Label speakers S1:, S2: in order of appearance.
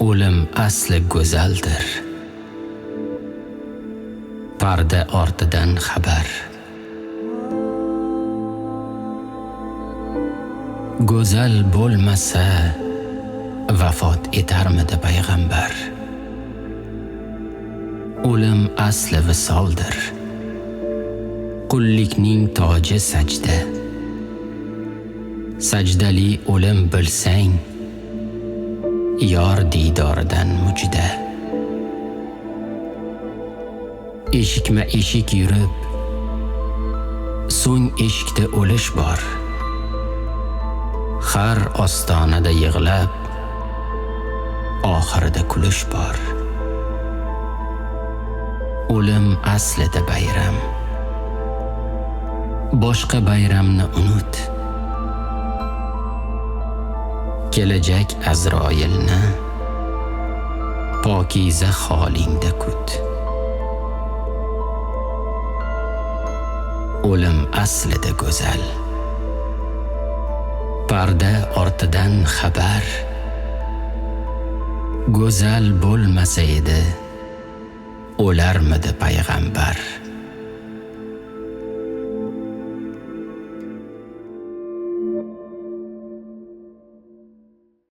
S1: O'lim asli go'zaldir. Parda ortidan xabar. Go'zal bo'lmasa vafot etarmidi payg'ambar? O'lim asli visoldir. Qullikning toji sajda. Sajdali o'lim bilsang, yor diydoridan mujda. Eshikma eshik yurib, so'ng eshikda o'lish bor. Har ostonada yig'lab, oxirida kulish bor. O'lim aslida bayram. Boshqa bayramni unut. Kelajak Azroilni pokiza holingda kut. O'lim aslida go'zal. Parda ortidan xabar. Go'zal bo'lmasa edi, o'larmidi payg'ambar?